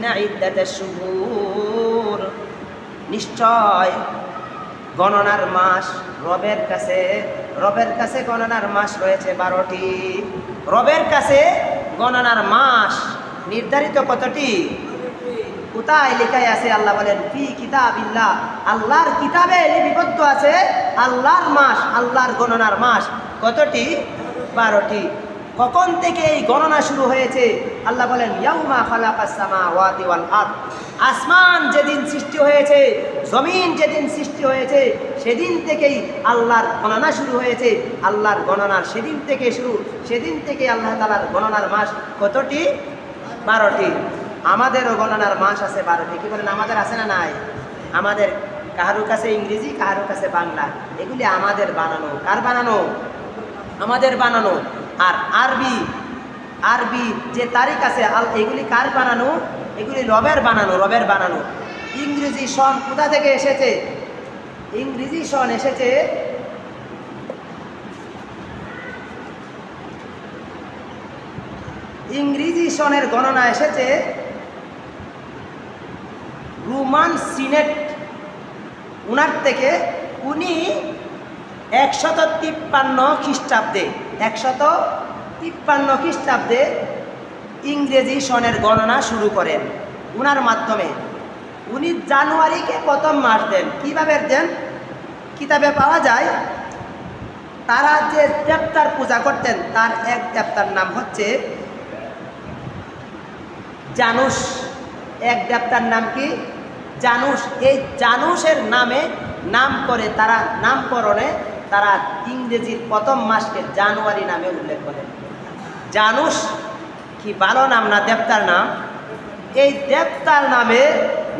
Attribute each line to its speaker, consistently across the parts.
Speaker 1: ইন্না ইদ্দাতাশ শুহুর, নিশ্চয় গণনার মাস রবের কাছে গণনার মাস রয়েছে 12টি। রবের কাছে গণনার মাস নির্ধারিত কতটি? কোথায় লেখা আছে? আল্লাহ বলেন ফি কিতাবিল্লাহ, আল্লাহর কিতাবে লিপিবদ্ধ আছে আল্লাহর মাস, আল্লাহর গণনার মাস কতটি? 12টি। কখন থেকে এই গণনা শুরু হয়েছে? আল্লাহ বলেন ইয়াউমা খালাকাস সামাওয়াতি ওয়াল আরদ, আসমান যেদিন সৃষ্টি হয়েছে, জমিন যেদিন সৃষ্টি হয়েছে, সেদিন থেকেই আল্লাহর গণনা শুরু হয়েছে। আল্লাহর গণনার সেদিন থেকে শুরু, সেদিন থেকে আল্লাহ তাআলার গণনার মাস কতটি? 12টি। আমাদেরও গণনার মাস আছে 12টি। কি বলেন, আমাদের আছে না নাই? আমাদের কারোর কাছে ইংরেজি, কারোর কাছে বাংলা, এগুলি আমাদের বানানো। কার বানানো? আমাদের বানানো। আর আরবি যে তারিখ আছে, এগুলি কার বানানো? এগুলি রবের বানানো, রবের বানানো। ইংরেজি সন কোথা থেকে এসেছে? ইংরেজি সন এসেছে ইংরেজি সনের গণনা এসেছে রোমান সিনেট, উনার থেকে। উনি 153 খ্রিস্টাব্দে, 153 খ্রিস্টাব্দে ইংরেজি সনের গণনা শুরু করেন। উনার মাধ্যমে উনি জানুয়ারিকে প্রথম মাস দেন। কীভাবে দেন? কিতাবে পাওয়া যায়, তারা যে দেবতার পূজা করতেন, তার এক দেবতার নাম হচ্ছে জানুস। এক দেবতার নাম কি? জানুস। এই জানুসের নামে নাম করে তারা, নামকরণে তারা ইংরেজির প্রথম মাসকে জানুয়ারি নামে উল্লেখ করেন। জানুস কি ভালো নাম না? দেবতার নাম। এই দেবতার নামে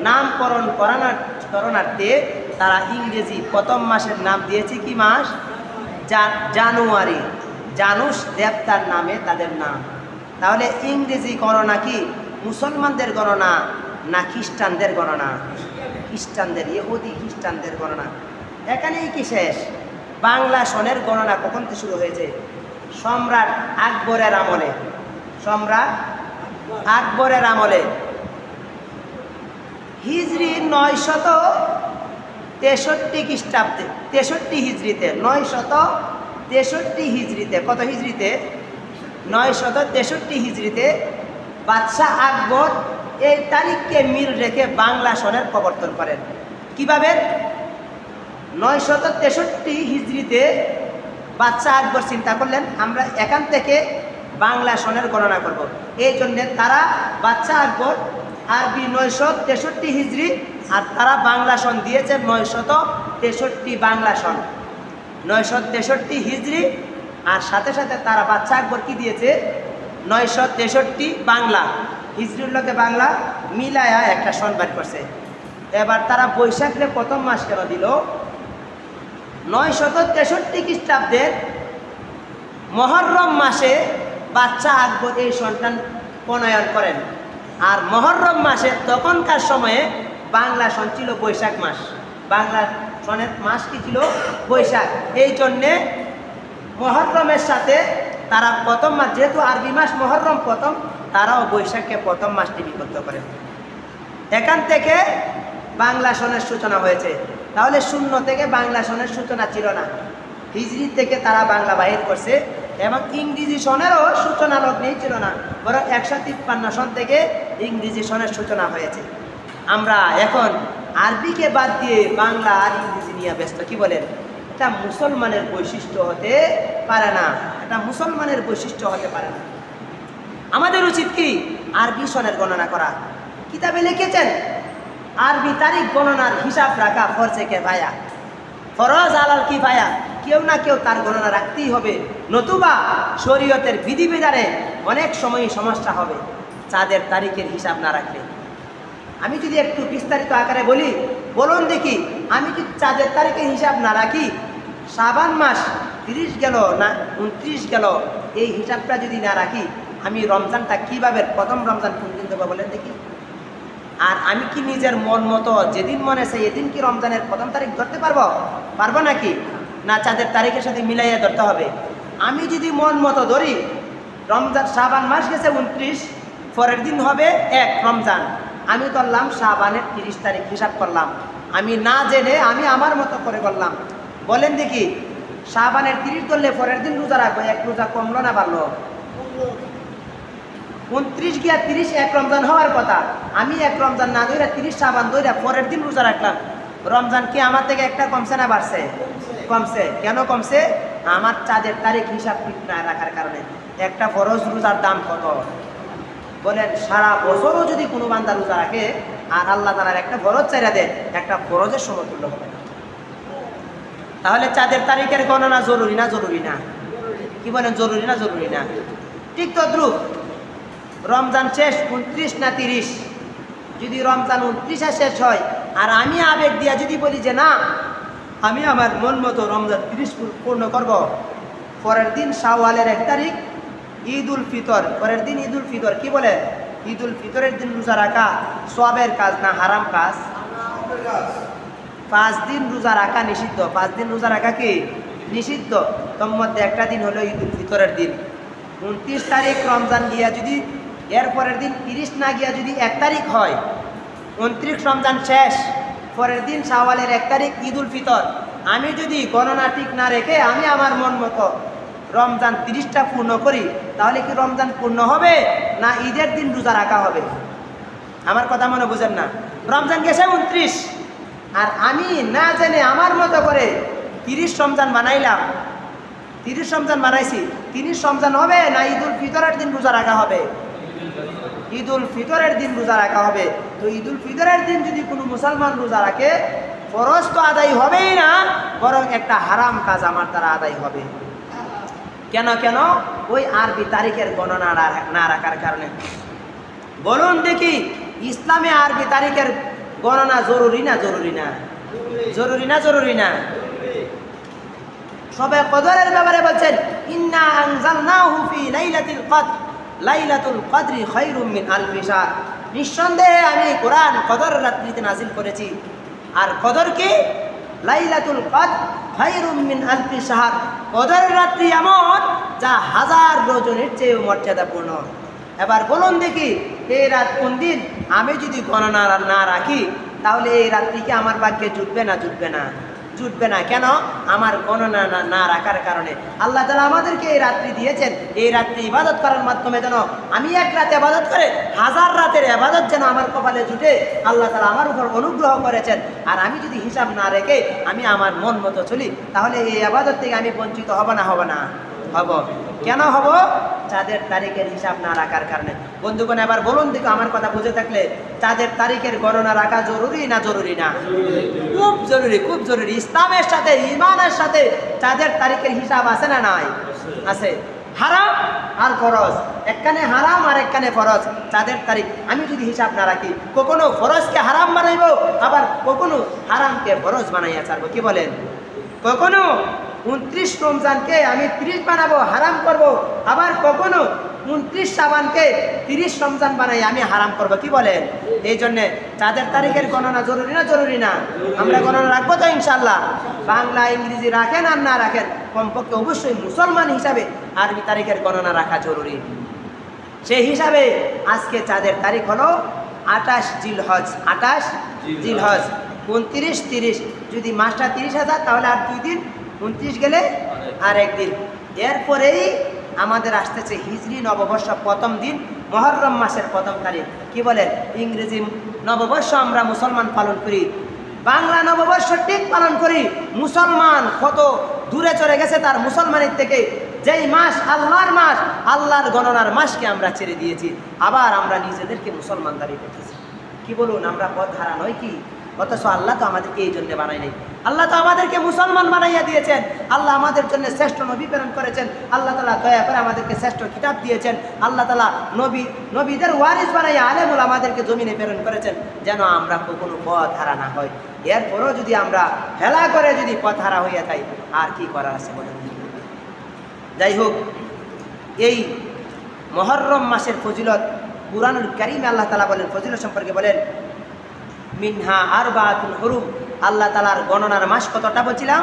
Speaker 1: নামকরণ করণার্থে তারা ইংরেজি প্রথম মাসের নাম দিয়েছে কি মাস? জানুয়ারি। জানুস দেবতার নামে তাদের নাম। তাহলে ইংরেজি গণনা কি মুসলমানদের গণনা না খ্রিস্টানদের গণনা? খ্রিস্টানদের, ইহুদি খ্রিস্টানদের গণনা। এখানেই কি শেষ? বাংলা সনের গণনা কখন থেকে শুরু হয়েছে? সম্রাট আকবরের আমলে। সম্রাট আকবরের আমলে হিজরি 963 খ্রিস্টাব্দে, 63 হিজরিতে, 963 হিজরিতে, কত হিজরিতে? 963 হিজরিতে বাদশাহ আকবর এই তারিখকে মিল রেখে বাংলা সনের প্রবর্তন করেন। কিভাবে? 963 হিজরিতে বাদশাহ আকবর চিন্তা করলেন আমরা এখান থেকে বাংলা সনের গণনা করব। এই জন্যে তারা, বাদশাহ আকবর আরবি 963 হিজরি, আর তারা বাংলা সন দিয়েছে 963 বাংলা সন, 963 হিজরি। আর সাথে সাথে তারা, বাদশাহ আকবর কি দিয়েছে? 963 বাংলা, হিজরির লোকে বাংলা মিলায়া একটা সন বার করছে। এবার তারা বৈশাখে প্রথম মাস কেন দিল? 963 খ্রিস্টাব্দের মহরম মাসে বাদশাহ আকবর এই সন্তান প্রণয়ন করেন। আর মহরম মাসে তখনকার সময়ে বাংলা সন ছিল বৈশাখ মাস। বাংলা সনের মাস কি ছিল? বৈশাখ। এই জন্যে মহরমের সাথে তারা প্রথম মাস, যেহেতু আরবি মাস মহরম প্রথম, তারাও বৈশাখকে প্রথম মাসটি বিভক্ত করেন। এখান থেকে বাংলা সনের সূচনা হয়েছে। তাহলে শূন্য থেকে বাংলা সনের সূচনা ছিল না, হিজরি থেকে তারা বাংলা বাহির করছে। এবং ইংরেজি সনেরও সূচনা লগ্নেই ছিল না, বরং 153 সন থেকে ইংরেজি সনের সূচনা হয়েছে। আমরা এখন আরবিকে বাদ দিয়ে বাংলা আর ইংরেজি নিয়ে ব্যস্ত। কি বলেন? এটা মুসলমানের বৈশিষ্ট্য হতে পারে না, এটা মুসলমানের বৈশিষ্ট্য হতে পারে না। আমাদের উচিত কি? আরবি সনের গণনা করা। কিতাবে লিখেছেন আরবি তারিখ গণনার হিসাব রাখা ফরজে কিফায়া, ফরজ আলাল কিফায়া, কেউ না কেউ তার গণনা রাখতেই হবে, নতুবা শরীয়তের বিধিবিধানে অনেক সময় সমস্যা হবে চাঁদের তারিখের হিসাব না রাখলে। আমি যদি একটু বিস্তারিত আকারে বলি, বলুন দেখি, আমি যদি চাঁদের তারিখের হিসাব না রাখি, শাবান মাস 30 গেল না 29 গেল, এই হিসাবটা যদি না রাখি, আমি রমজানটা কীভাবে, প্রথম রমজান কোন দিন দেবো বলেন দেখি? আর আমি কি নিজের মন মতো যেদিন মনে চাই এদিন কি রমজানের প্রথম তারিখ ধরতে পারবো? পারবো নাকি? না চাঁদের তারিখের সাথে মিলাইয়া ধরতে হবে? আমি যদি মন মতো ধরি, রমজান শাবান মাস গেছে 29, পরের দিন হবে 1 রমজান, আমি করলাম শাবানের 30 তারিখ হিসাব করলাম, আমি না জেনে আমি আমার মতো করে করলাম। বলেন দেখি, শাবানের 30 ধরলে পরের দিন রোজা রাখবো, এক রোজা কমলো না বাড়লো? 29 গিয়া 30 এক রমজান হওয়ার কথা, আমি এক রমজান না ধরে 30 শাবান ধরে পরের দিন রোজা রাখলাম। রমজান কি আমার থেকে একটা কমছে না বাড়ছে? কমছে। কেন কমছে? আমার চাঁদের তারিখ হিসাব ঠিক না রাখার কারণে। একটা ফরজ রোজার দাম কত বলেন? সারা বছরও যদি কোনো বান্দা রোজা রাখে আর আল্লাহ তাআলার একটা ফরজ চাইরা দেয়, একটা ফরজের সমতুল্য হবে না। তাহলে চাঁদের তারিখের গণনা জরুরি না জরুরি না? কি বলেন, জরুরি না জরুরি না? ঠিক তদ্রুপ রমজান শেষ 29 না 30, যদি রমজান 29-এ শেষ হয় আর আমি আবেগ দিয়া যদি বলি যে না আমি আমার মন মতো রমজান 30 পূর্ণ করব, পরের দিন শাওয়ালের 1 তারিখ ঈদুল ফিতর, পরের দিন ঈদুল ফিতর, কি বলে ঈদুল ফিতরের দিন রোজা রাখা সওয়াবের কাজ না হারাম কাজ? 5 দিন রোজা রাখা নিষিদ্ধ, 5 দিন রোজা রাখা কি নিষিদ্ধ। তোর মধ্যে একটা দিন হলো ঈদুল ফিতরের দিন। 29 তারিখ রমজান গিয়া যদি এরপরের দিন 30 না গিয়া যদি 1 তারিখ হয়, 29 রমজান শেষ, পরের দিন শাওয়ালের 1 তারিখ ঈদুল ফিতর, আমি যদি গণনা ঠিক না রেখে আমি আমার মন মতো রমজান 30টা পূর্ণ করি, তাহলে কি রমজান পূর্ণ হবে না ঈদের দিন রোজা রাখা হবে? আমার কথা মনে বুঝেন না? রমজান গেছে 29 আর আমি না জেনে আমার মতো করে 30 রমজান বানাইলাম, 30 রমজান বানাইছি, 30 রমজান হবে না ঈদুল ফিতরের দিন রোজা রাখা হবে? ঈদুল ফিতরের দিন রোজা রাখা হবে। তো ঈদুল ফিতরের দিন যদি কোনো মুসলমান রোজা রাখে, ফরজ তো আদায় হবেই না, বরং একটা হারাম কাজ আমার দ্বারা আদায় হবে। কেন কেন? ওই আরবি তারিখের গণনা না রাখার কারণে। বলুন দেখি, ইসলামে আরবি তারিখের গণনা জরুরি না জরুরি না? জরুরি না জরুরি না? সবে কদরের ব্যাপারে বলছেন ইন্না আনজালনাহু ফি লাইলাতুল কদর, লাইলাতুল কদরি খায়রুম মিন আলফি শাহর। নিঃসন্দেহে আমি কোরআন কদর রাত্রিতে নাজিল করেছি। আর কদর কি? লাইলাতুল কদর খায়রুম মিন আলফি শাহর। কদর রাত্রি এমন যা 1000 রজনীর চেয়ে মর্যাদাপূর্ণ। এবার বলুন দেখি, এই রাত কোন দিন? আমি যদি গণনা না রাখি তাহলে এই রাত্রি কি আমার ভাগ্যে জুটবে না জুটবে না? জুটবে না। কেন? আমার গণনা না রাখার কারণে। আল্লাহ তাআলা আমাদেরকে এই রাত্রি দিয়েছেন, এই রাত্রি ইবাদত করার মাধ্যমে যেন আমি এক রাতে ইবাদত করে 1000 রাতের ইবাদত যেন আমার কপালে জুটে, আল্লাহ তাআলা আমার উপর অনুগ্রহ করেছেন। আর আমি যদি হিসাব না রেখে আমি আমার মন মতো চলি, তাহলে এই ইবাদত থেকে আমি বঞ্চিত হব না হব না? হব। কেন হব? চাঁদের তারিখের হিসাব না রাখার কারণে। বন্ধুগণ, এবার বলুন দেখো, আমার কথা বুঝে থাকলে চাঁদের তারিখের গণনা রাখা জরুরি না জরুরি না? খুব জরুরি, খুব জরুরি। ইসলামের সাথে ঈমানের সাথে চাঁদের তারিখের হিসাব আছে না নাই? আছে। হারাম আর ফরজ, একখানে হারাম আর একখানে ফরজ। চাঁদের তারিখ আমি যদি হিসাব না রাখি, কখনো ফরজকে হারাম বানাইব, আবার কখনো হারামকে ফরজ বানাইয়া ছাড়বো। কি বলেন? কখনো 29 রমজানকে আমি 30 বানাবো, হারাম করব, আবার কখনো 29 শাবানকে 30 রমজান বানাই আমি হারাম করব। কি বলেন? এই জন্যে চাঁদের তারিখের গণনা জরুরি না জরুরি না? আমরা গণনা রাখবো তো ইনশাল্লাহ। বাংলা ইংরেজি রাখেন আর না রাখেন, কমপক্ষে অবশ্যই মুসলমান হিসাবে আরবি তারিখের গণনা রাখা জরুরি। সেই হিসাবে আজকে চাঁদের তারিখ হলো 28 জিলহজ। 28 জিলহজ, 29, 30। যদি মাসটা 30,000 তাহলে আর 2 দিন, 29 গেলে আর 1 দিন। এরপরেই আমাদের আসতেছে হিজরি নববর্ষ প্রথম দিন, মুহররম মাসের প্রথম তারিখ। কি বলেন? ইংরেজি নববর্ষ আমরা মুসলমান পালন করি, বাংলা নববর্ষ ঠিক পালন করি। মুসলমান কত দূরে চলে গেছে তার মুসলমানের থেকে। যেই মাস আল্লাহর মাস, আল্লাহর গণনার মাসকে আমরা ছেড়ে দিয়েছি, আবার আমরা নিজেদেরকে মুসলমান দাবি করতেছি। কি বলুন, আমরা পথ হারা নয় কি? অথচ আল্লাহ তো আমাদেরকে এই জন্য বানাই নাই। আল্লাহ তো আমাদেরকে মুসলমান বানাইয়া দিয়েছেন। আল্লাহ আমাদের জন্য শ্রেষ্ঠ নবী প্রেরণ করেছেন। আল্লাহ তাআলা দয়া করে আমাদেরকে শ্রেষ্ঠ কিতাব দিয়েছেন। আল্লাহ তাআলা নবীদের ওয়ারিস বানাইয়া আলেমুল আমাদেরকে জমিনে প্রেরণ করেছেন, যেন আমরা কখনো পথ হারা না হয়। এরপরও যদি আমরা হেলা করে যদি পথ হারা হইয়া যাই, আর কি করার আছে বলেন? যাই হোক, এই মুহররম মাসের ফজিলত কুরআনুল কারীমে আল্লাহ তাআলা বলেন, ফজিলত সম্পর্কে বলেন মিনহা আরবাতুন হুরুম। আল্লাহ তাআলার গণনার মাস কতটা বলছিলাম?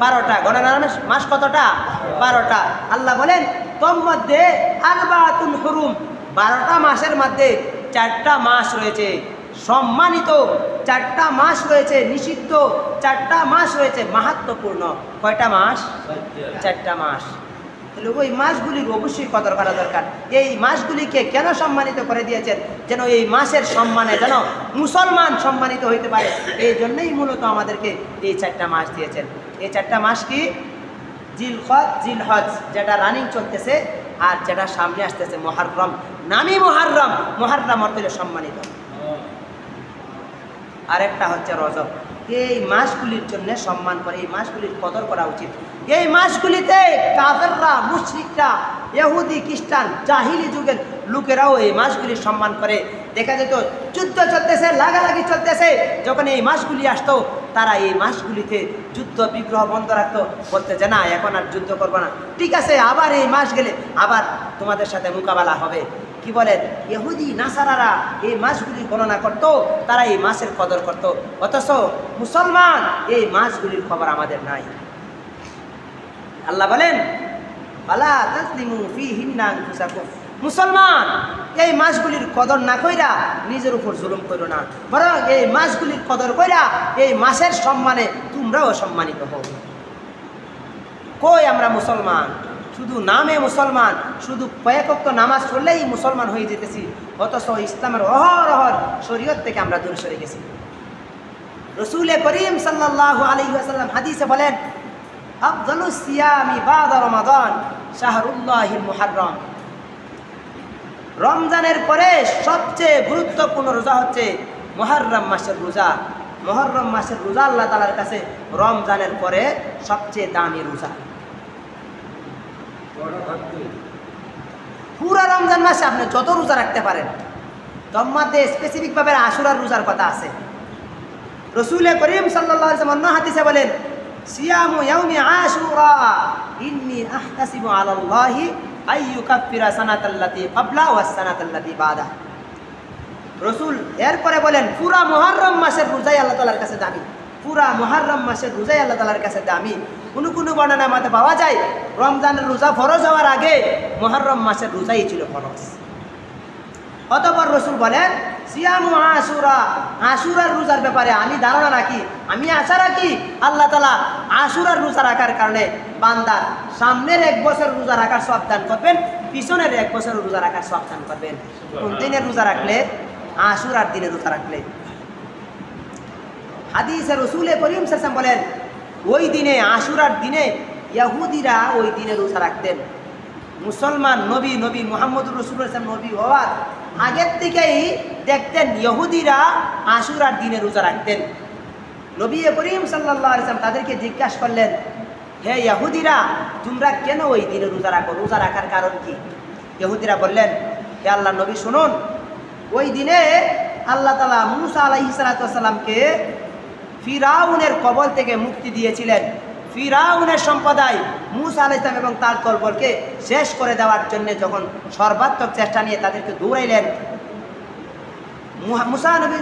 Speaker 1: 12টা। গণনার মাস কতটা? 12টা। আল্লাহ বলেন তোর মধ্যে আরবাতুন হুরুম, 12টা মাসের মধ্যে চারটা মাস রয়েছে সম্মানিত, চারটা মাস রয়েছে নিষিদ্ধ, চারটা মাস রয়েছে মাহাত্ম্যপূর্ণ। কয়টা মাস? চারটা মাস। তাহলে ওই মাসগুলির অবশ্যই কদর করা দরকার। এই মাসগুলিকে কেন সম্মানিত করে দিয়েছেন? যেন এই মাসের সম্মানে যেন মুসলমান সম্মানিত হইতে পারে, এই জন্যই মূলত আমাদেরকে এই চারটা মাস দিয়েছেন। এই চারটা মাস কি? জিলকদ, জিলহজ যেটা রানিং চলতেছে, আর যেটা সামনে আসতেছে মুহররম। নামই মুহররম, মুহররম অর্থ হলো সম্মানিত। আরেকটা হচ্ছে রজব। এই মাসগুলির জন্য সম্মান করে, এই মাসগুলির কদর করা উচিত। এই মাসগুলিতে কাফেররা, মুশরিকরা, ইহুদি, খ্রিস্টান, জাহিলি যুগের লোকেরাও এই মাসগুলির সম্মান করে। দেখা যেত যুদ্ধ চলতেছে, লাগালাগি চলতেছে, যখন এই মাসগুলি আসতো তারা এই মাসগুলিতে যুদ্ধ বিগ্রহ বন্ধ রাখতো, বলতে যে না এখন আর যুদ্ধ করবো না, ঠিক আছে আবার এই মাস গেলে আবার তোমাদের সাথে মোকাবেলা হবে। কি বলেন? ইহুদি নাসারারা এই মাসগুলি গণনা করত, তারা এই মাসের কদর করত। অথচ মুসলমান এই মাসগুলির খবর আমাদের নাই। আল্লাহ বলেন ফালা তাজলিমু ফীহিন্না আনফুসাকুম, মুসলমান এই মাসগুলির কদর না কইরা নিজের উপর জুলুম করো না, বরং এই মাসগুলির কদর কইরা এই মাসের সম্মানে তোমরাও সম্মানিত হও। কই আমরা মুসলমান? শুধু নামে মুসলমান, শুধু কয়েক ওয়াক্ত নামাজ পড়লেই মুসলমান হয়ে যেতেছি, অথচ ইসলামের অহরহ শরীয়ত থেকে আমরা দূরে সরে গেছি। রাসূল করিম সাল্লাল্লাহু আলাইহি ওয়াসাল্লাম হাদিসে বলেন আফদালুস সিয়ামি বাদা রমাদান শাহরুল্লাহিল মুহররম, রমজানের পরে সবচেয়ে গুরুত্বপূর্ণ রোজা হচ্ছে মুহররম মাসের রোজা। মুহররম মাসের রোজা আল্লাহ তাআলার কাছে রমজানের পরে সবচেয়ে দামি রোজা। পুরা রমজান মাসে আপনি যত রোজা রাখতে পারেন, তার মধ্যে স্পেসিফিকভাবে আশুরার রোজার কথা আছে। রাসূল করিম সাল্লাল্লাহু আলাইহি ওয়াসাল্লাম অন্য হাদিসে বলেন সিয়ামু ইয়াউমি আশুরা ইন্নী আহতাসিবু আলাল্লাহি আইয়ুকাফিরা সানাতাল্লাতী ক্বাবলা ওয়াস সানাতাল্লাতী বাদা। রাসূল এরপরে বলেন পুরা মুহররম মাসের রোজাই আল্লাহ তাআলার কাছে দামি, পুরা মুহররম মাসের রোজাই আল্লাহ তাআলার কাছে দামি। কোনো বর্ণনার মধ্যে পাওয়া যায় রমজানের রোজা ফরজ হওয়ার আগে মুহররম মাসের রোজাই ছিল ফরজ। অতঃপর রাসূল বলেন সিয়ামু আশুরা, আশুরার রোজার ব্যাপারে আমি ধারণা রাখি, আমি আশা রাখি আল্লাহ তাআলা আশুরার রোজা রাখার কারণে বান্দার সামনের 1 বছর রোজা রাখার সওয়াব দান করবেন, পিছনের 1 বছর রোজা রাখার সওয়াব দান করবেন। কোন দিনের রোজা রাখলে? আশুরার দিনে রোজা রাখলে। হাদিসে রাসূল করিম সাল্লাল্লাহু আলাইহি ওয়াসাল্লাম বলেন ওই দিনে, আশুরার দিনে ইহুদিরা ওই দিনে রোজা রাখতেন। মুসলমান নবী মুহাম্মদুর রাসূলুল্লাহ সাল্লাল্লাহু আলাইহি ওয়াসাল্লাম নবী হওয়ার আগের থেকেই দেখতেন ইহুদিরা আশুরার দিনে রোজা রাখতেন। নবী করিম সাল্লাল্লাহু আলাইহি ওয়াসাল্লাম তাদেরকে জিজ্ঞাসা করলেন, হে ইহুদিরা তোমরা কেন ওই দিনে রোজা রাখো? রোজা রাখার কারণ কি? ইহুদিরা বললেন, হে আল্লাহর নবী শুনুন, ওই দিনে আল্লাহ তাআলা মূসা আলাইহিস সালাতু ওয়াস সালামকে ফিরাউনের কবল থেকে মুক্তি দিয়েছিলেন। ফিরাউনের সম্প্রদায় মূসা আলাইহিস সালাম এবং তার দলবলকে শেষ করে দেওয়ার জন্য যখন সর্বাত্মক চেষ্টা নিয়ে তাদেরকে দৌড়াইলেন,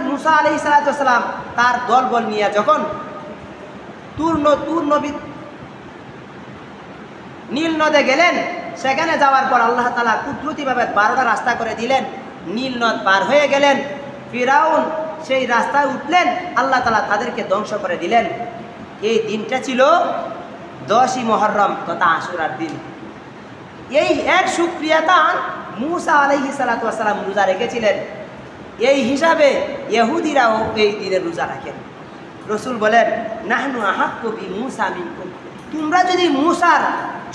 Speaker 1: মূসা আলাইহিস সালাতু ওয়াস সালাম তার দলবল নিয়ে যখন তুর নবী নীল নদে গেলেন, সেখানে যাওয়ার পর আল্লাহ তাআলা কুদরতিভাবে 12টা রাস্তা করে দিলেন, নীল নদ পার হয়ে গেলেন। ফিরাউন সেই রাস্তায় উঠলেন, আল্লাহ তাআলা তাদেরকে ধ্বংস করে দিলেন। এই দিনটা ছিল 10ই মুহররম তথা আশুরার দিন। এই এর শুকরিয়াতান মূসা আলাইহিস সালাতু ওয়াস সালাম রোজা রেখেছিলেন। এই হিসাবে ইহুদিরাও এই দিনে রোজা রাখেন। রাসূল বলেন নাহনু আহাক্কু বি মূসা মিনকুম, তোমরা যদি মূসার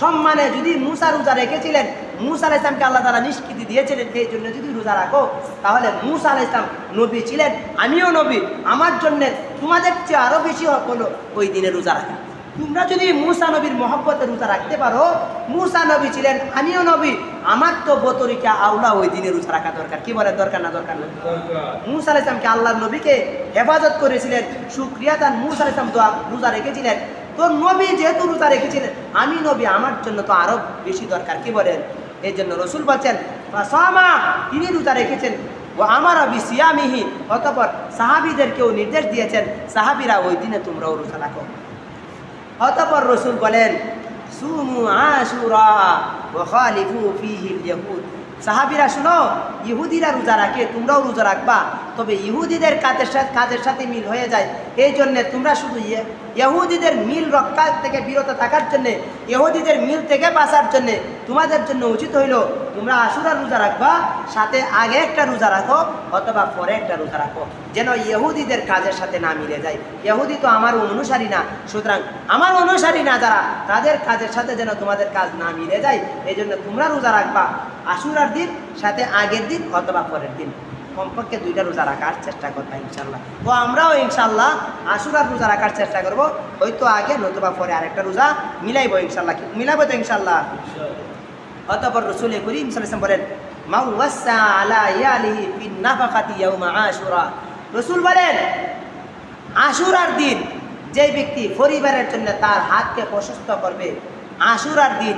Speaker 1: সম্মানে যদি মূসা রোজা রেখেছিলেন, মূসা আলাইহিস সালামকে আল্লাহ তাআলা নিষ্কৃতি দিয়েছিলেন, এই জন্য যদি রোজা রাখো তাহলে মূসা আলাইহিস সালাম নবী ছিলেন, আমিও নবী, আমার জন্য তোমাদের চেয়ে আরও বেশি হক হলো ওই দিনে রোজা রাখা। তোমরা যদি মূসা নবীর মহব্বতে রোজা রাখতে পারো, মূসা নবী ছিলেন, আমিও নবী, আমার তো বতরিকা আওলা ওই দিনে রোজা রাখা দরকার। কি বলে দরকার না দরকার না? মূসা আলাইহিস সালামকে আল্লাহর নবীকে হেফাজত করেছিলেন, শুকরিয়াতান মূসা আলাইহিস সালাম রোজা রেখেছিলেন। তো নবী যেহেতু রোজা রেখেছিলেন, আমি নবী, আমার জন্য তো আরো বেশি দরকার। কি বলেন? এই জন্য রাসূল বলছেন ফাসামা, তিনি রোজা রেখেছেন, ও আমার বিসিয়ামিহি, অতঃপর সাহাবীদেরকেও নির্দেশ দিয়েছেন সাহাবীরা ওই দিনে তোমরাও রোজা রাখো। অতঃপর রাসূল বলেন সুমু আশুরা ওয়া খালিফু ফীহিল ইয়াহুদ, সাহাবীরা শুনো, ইহুদিরা রোজা রাখে, তোমরাও রোজা রাখবা, তবে ইহুদিদের কাজের সাথে মিল হয়ে যায়। এই জন্যে তোমরা শুধু ইহুদিদের মিল রক্ষা থেকে বিরত থাকার জন্যে, ইহুদিদের মিল থেকে বাঁচার জন্যে তোমাদের জন্য উচিত হইল তোমরা আশুরার রোজা রাখবা, সাথে আগে একটা রোজা রাখো অথবা পরে একটা রোজা রাখো, যেন ইহুদিদের কাজের সাথে না মিলে যায়। ইহুদি তো আমার অনুসারী না, সুতরাং আমার অনুসারী না যারা, তাদের কাজের সাথে যেন তোমাদের কাজ না মিলে যায়। এই জন্য তোমরা রোজা রাখবা আশুরার দিন, সাথে আগের দিন অথবা পরের দিন, কমপক্ষে 2টা রোজা রাখার চেষ্টা করবা ইনশাল্লাহ। তো আমরাও ইনশাল্লাহ আশুরার রোজা রাখার চেষ্টা করব, হয়তো আগে নতুবা পরে আরেকটা রোজা মিলাইব ইনশাল্লাহ। মিলাবো তো ইনশাল্লাহ। অতঃপর রাসূল করিম সাল্লাল্লাহু আলাইহি ওয়াসাল্লাম বলেন, মান ওয়াসা আলা ইয়ালিহি ফিন নাফাকাতি ইয়াউমা আশুরা। রাসূল বলেন, আশুরার দিন যে ব্যক্তি পরিবারের জন্য তার হাতকে প্রশস্ত করবে, আশুরার দিন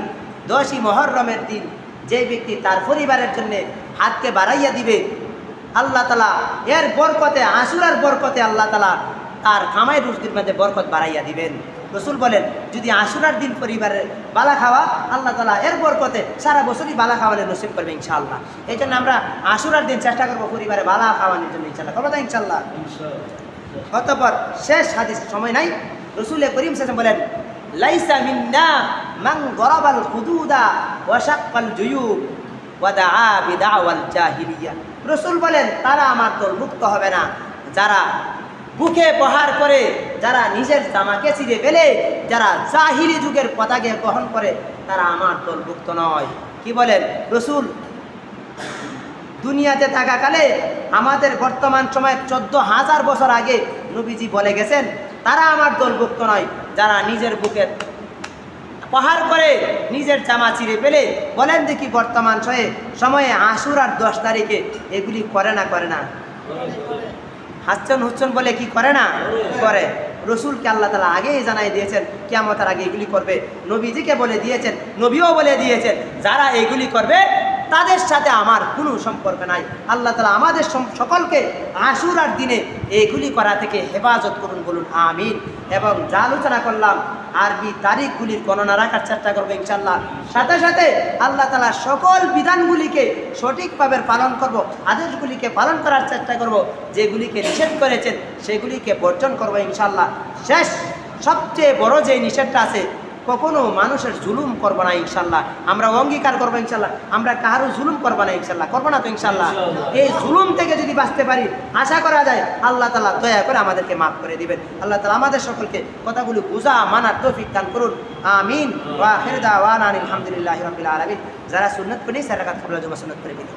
Speaker 1: 10ই মুহররমের দিন যে ব্যক্তি তার পরিবারের জন্য হাতকে বাড়াইয়া দিবে, আল্লাহ তাআলা এর বরকতে, আশুরার বরকতে আল্লাহ তাআলা তার কামাই রুজির মধ্যে বরকত বাড়াইয়া দিবেন। রাসূল বলেন, যদি আশুরার দিন পরিবারের বালা খাওয়া, আল্লাহ তাআলা এর বরকতে সারা বছরই বালা খাওয়ানোর নসিব করবে ইনশাআল্লাহ। এই জন্য আমরা আশুরার দিন চেষ্টা করবো পরিবারে বালা খাওয়ানোর জন্য ইনশাআল্লাহ। করবো তো ইনশাআল্লাহ। অতঃপর শেষ হাদিস, সময় নাই, রাসূল করিম সাল্লাল্লাহু আলাইহি ওয়াসাল্লাম বলেন, লাইসা মিন্না মান গরাবাল হুদুদা ওয়া শাক্কাল জুয়ুব ওয়া দাআ বিদাওয়াল জাহিলিয়া। রাসূল বলেন, তারা আমার দলভুক্ত হবে না যারা বুকে প্রহার করে, যারা নিজের জামাকে ছিঁড়ে ফেলে, যারা জাহিলি যুগের পতাকে গ্রহণ করে, তারা আমার দলভুক্ত নয়। কি বলেন রাসূল? দুনিয়াতে থাকাকালে আমাদের বর্তমান সময়ের 14,000 বছর আগে নবীজি বলে গেছেন, তারা আমার দলভুক্ত নয় যারা নিজের বুকে প্রহার করে, নিজের জামা ছিঁড়ে ফেলে। বলেন দেখি বর্তমান সময়ে আশুরার 10 তারিখে এগুলি করে না? করে না? হাসছেন হুচ্ছেন বলে কি করে না? করে। রসুলকে আল্লাহ তাআলা আগেই জানাই দিয়েছেন কিয়ামতের আগে এগুলি করবে, নবীজিকে বলে দিয়েছেন, নবীও বলে দিয়েছেন যারা এগুলি করবে তাদের সাথে আমার কোনো সম্পর্ক নাই। আল্লাহ তাআলা আমাদের সকলকে আশুরার দিনে এগুলি করা থেকে হেফাজত করুন, বলুন আমিন। এবং যা আলোচনা করলাম আরবি তারিখগুলির গণনা রাখার চেষ্টা করবো ইনশাআল্লাহ। সাথে সাথে আল্লাহ তাআলা সকল বিধানগুলিকে সঠিকভাবে পালন করব, আদেশগুলিকে পালন করার চেষ্টা করব, যেগুলিকে নিষেধ করেছেন সেগুলিকে বর্জন করবো ইনশাআল্লাহ। শেষ সবচেয়ে বড় যে নিষেধটা আছে, কখনো মানুষের জুলুম করবো না ইনশাআল্লাহ। আমরা অঙ্গীকার করবো ইনশাআল্লাহ, আমরা কারো জুলুম করবো না ইনশাআল্লাহ। করবো না তো ইনশাআল্লাহ? এই জুলুম থেকে যদি বাঁচতে পারি, আশা করা যায় আল্লাহ তাআলা দয়া করে আমাদেরকে মাফ করে দিবেন। আল্লাহ তাআলা আমাদের সকলকে কথাগুলো বুঝা মানার তৌফিক দান করুন, আমিন। ওয়া আখির দাওয়ানা আলহামদুলিল্লাহি রাব্বিল আলামিন। যারা সুন্নাত পড়ি, 4 রাকাত কাবলা জমা সুন্নাত পড়ে দিন।